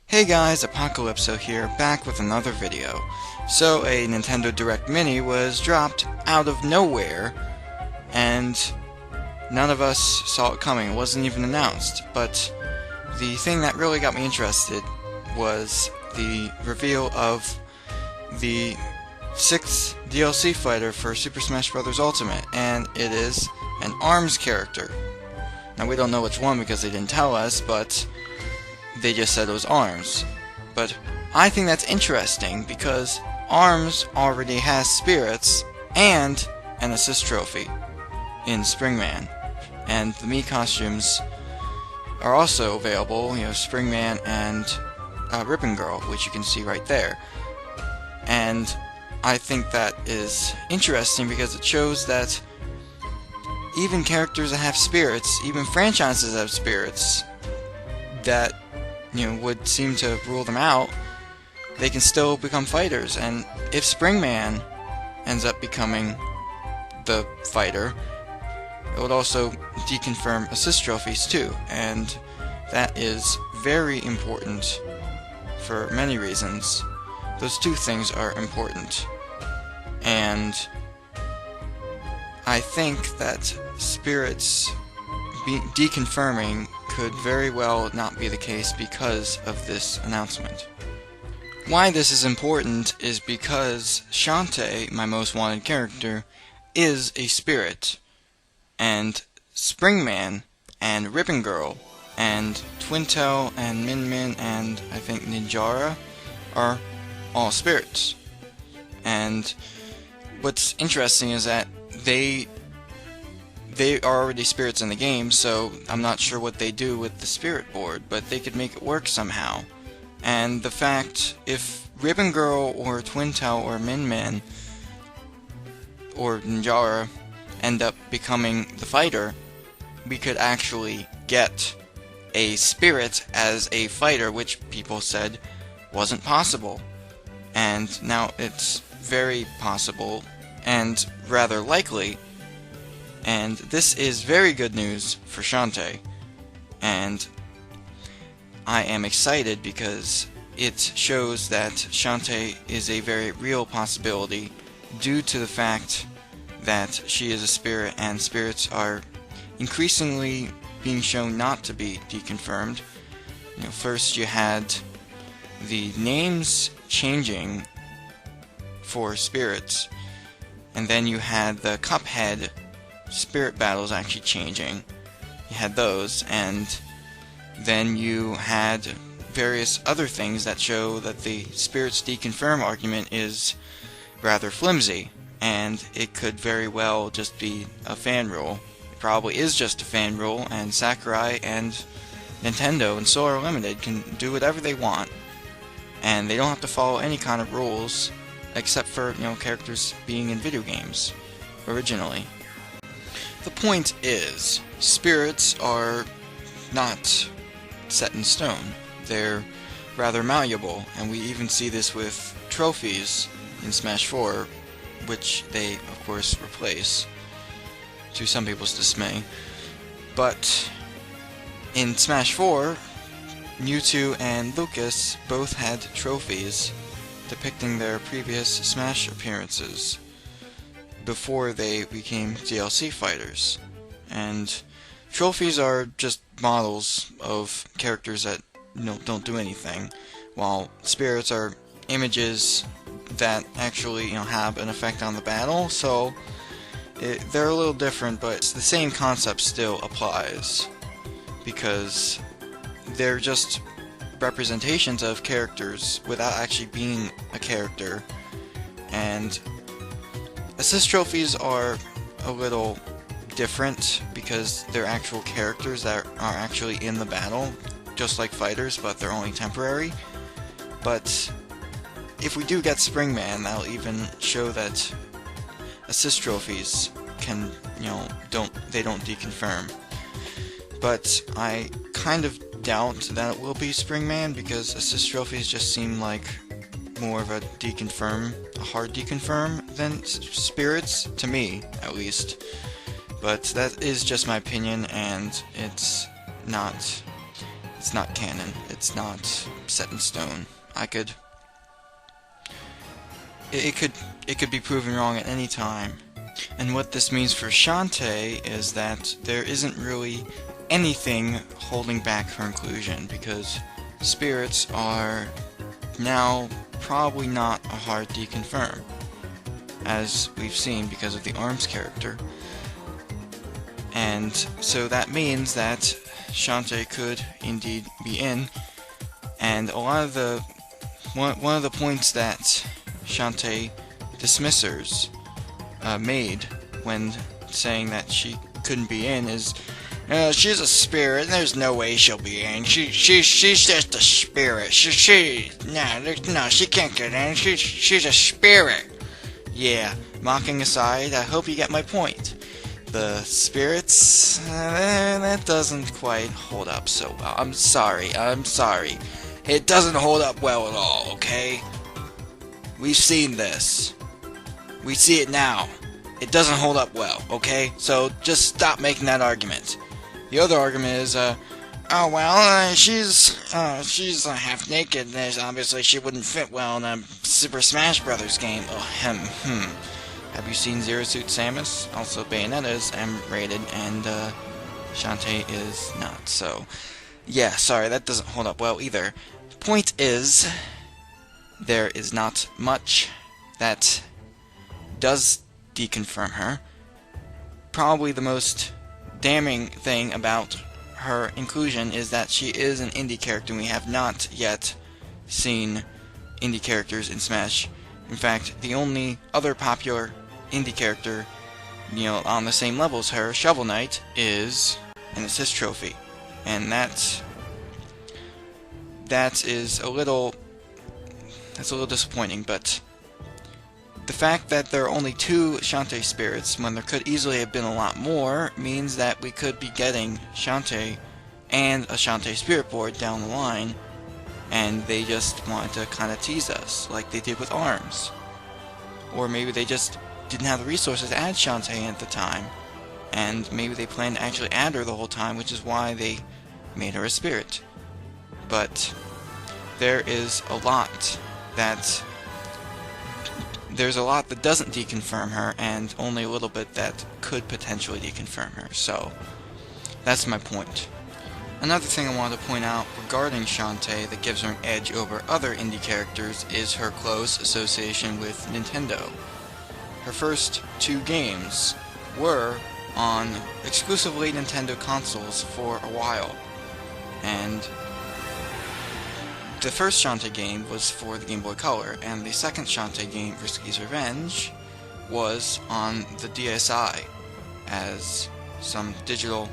Hey guys, Apocalypso here, back with another video. So, a Nintendo Direct Mini was dropped out of nowhere, and none of us saw it coming. It wasn't even announced. But the thing that really got me interested was the reveal of the 6th DLC fighter for Super Smash Bros. Ultimate, and it is an ARMS character. Now, we don't know which one because they didn't tell us, but they just said it was ARMS. But I think that's interesting because ARMS already has spirits and an assist trophy in Springman. And the Mii costumes are also available, Springman and Ribbon Girl, which you can see right there. And I think that is interesting because it shows that even characters that have spirits, even franchises that have spirits, that would seem to rule them out, they can still become fighters. And if Springman ends up becoming the fighter, it would also deconfirm assist trophies too, and that is very important for many reasons. Those two things are important, and I think that spirits deconfirming could very well not be the case because of this announcement. Why this is important is because Shantae, my most wanted character, is a spirit, and Springman and Ribbon Girl and Twintel and Min Min and I think Ninjara are all spirits. And what's interesting is that they are already spirits in the game, so I'm not sure what they do with the spirit board, but they could make it work somehow. And the fact, if Ribbon Girl or Twintel or Min Min or Ninjara end up becoming the fighter, we could actually get a spirit as a fighter, which people said wasn't possible. And now it's very possible and rather likely. And this is very good news for Shantae, and I am excited because it shows that Shantae is a very real possibility due to the fact that she is a spirit, and spirits are increasingly being shown not to be deconfirmed. First you had the names changing for spirits, and then you had the Cuphead spirit battles actually changing. You had those, and then you had various other things that show that the spirits deconfirm argument is rather flimsy, and it could very well just be a fan rule. It probably is just a fan rule, and Sakurai and Nintendo and Solar Limited can do whatever they want, and they don't have to follow any kind of rules except for characters being in video games originally. The point is, spirits are not set in stone. They're rather malleable, and we even see this with trophies in Smash 4, which they, of course, replace, to some people's dismay. But in Smash 4, Mewtwo and Lucas both had trophies depicting their previous Smash appearances before they became DLC fighters. And trophies are just models of characters that don't do anything, while spirits are images that actually have an effect on the battle. So they're a little different, but the same concept still applies because they're just representations of characters without actually being a character. And assist trophies are a little different because they're actual characters that are actually in the battle, just like fighters, but they're only temporary. But if we do get Springman, that'll even show that assist trophies can, don't deconfirm. But I kind of doubt that it will be Springman because assist trophies just seem like more of a hard deconfirm than spirits, to me at least. But that is just my opinion, and it's not It's not canon. It's not set in stone. It could be proven wrong at any time. And what this means for Shantae is that there isn't really anything holding back her inclusion, because spirits are now probably not a hard deconfirm, as we've seen because of the ARMS character. And so that means that Shantae could indeed be in, and a lot of the one of the points that Shantae dismissers made when saying that she couldn't be in is, she's a spirit, and there's no way she'll be in. She's just a spirit. No, she can't get in. She's a spirit. Yeah, mocking aside, I hope you get my point. The spirits, that doesn't quite hold up so well. I'm sorry. It doesn't hold up well at all, okay? We've seen this. We see it now. It doesn't hold up well, okay? So just stop making that argument. The other argument is, oh well, she's half naked, and obviously she wouldn't fit well in a Super Smash Brothers game. Oh, Have you seen Zero Suit Samus? Also, Bayonetta is M-rated, and Shantae is not. So, yeah, sorry, that doesn't hold up well either. Point is, there is not much that does deconfirm her. Probably the most damning thing about her inclusion is that she is an indie character, and we have not yet seen indie characters in Smash. In fact, the only other popular indie character, on the same level as her, Shovel Knight, is an assist trophy. And that's a little disappointing, but the fact that there are only 2 Shantae spirits when there could easily have been a lot more means that we could be getting Shantae and a Shantae spirit board down the line, and they just wanted to kind of tease us like they did with ARMS. Or maybe they just didn't have the resources to add Shantae at the time, and maybe they planned to actually add her the whole time, which is why they made her a spirit. But there is a lot that doesn't deconfirm her, and only a little bit that could potentially deconfirm her. So that's my point. Another thing I wanted to point out regarding Shantae that gives her an edge over other indie characters is her close association with Nintendo. Her first 2 games were on exclusively Nintendo consoles for a while, and the first Shantae game was for the Game Boy Color, and the second Shantae game, Risky's Revenge, was on the DSi as some digital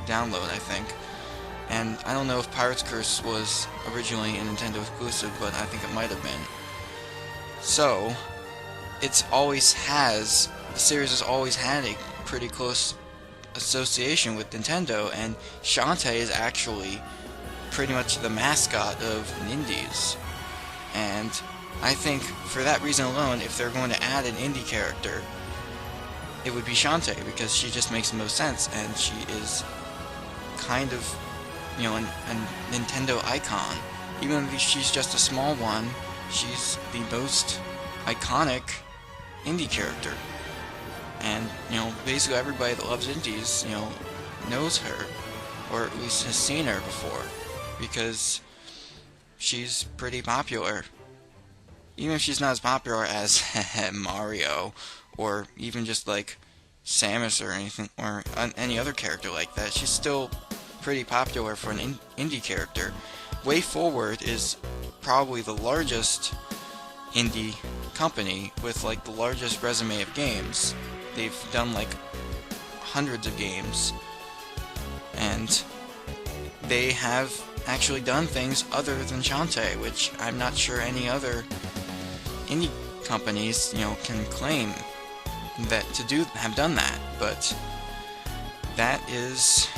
download, I think. And I don't know if Pirate's Curse was originally a Nintendo exclusive, but I think it might have been. So, the series has always had a pretty close association with Nintendo, and Shantae is actually pretty much the mascot of Indies. And I think for that reason alone, if they're going to add an indie character, it would be Shantae, because she just makes the most sense, and she is kind of, a Nintendo icon. Even if she's just a small one, she's the most iconic indie character. And, basically everybody that loves indies, knows her, or at least has seen her before, because she's pretty popular. Even if she's not as popular as Mario, or even just like Samus or anything, or any other character like that, she's still pretty popular for an indie character. Way Forward is probably the largest indie company with like the largest resume of games. They've done like hundreds of games, and they have actually done things other than Shantae, which I'm not sure any other indie companies, can claim that have done that. But that's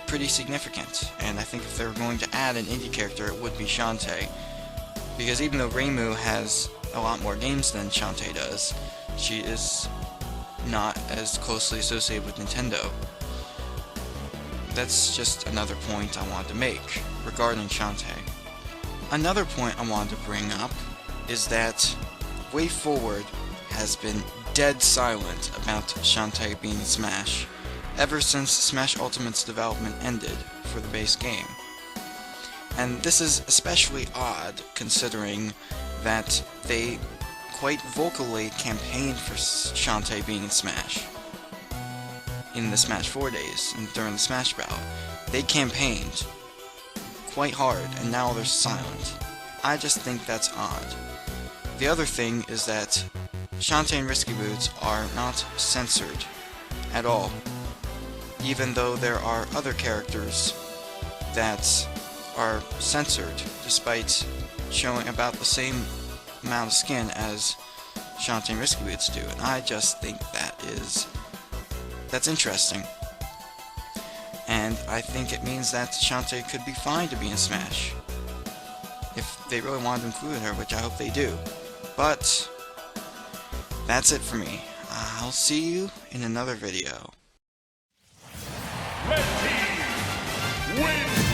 pretty significant, and I think if they were going to add an indie character, it would be Shantae. Because even though Reimu has a lot more games than Shantae does, she is not as closely associated with Nintendo. that's just another point I wanted to make regarding Shantae. Another point I wanted to bring up is that Way Forward has been dead silent about Shantae being Smash ever since Smash Ultimate's development ended for the base game. And this is especially odd considering that they quite vocally campaigned for Shantae being in Smash. In the Smash 4 days, and during the Smash Battle, they campaigned quite hard, and now they're silent. I just think that's odd. The other thing is that Shantae and Risky Boots are not censored at all, even though there are other characters that are censored, despite showing about the same amount of skin as Shantae and Risky Boots do, and I just think that's interesting. And I think it means that Shantae could be fine to be in Smash, if they really wanted to include her, which I hope they do. But that's it for me. I'll see you in another video. Red team wins!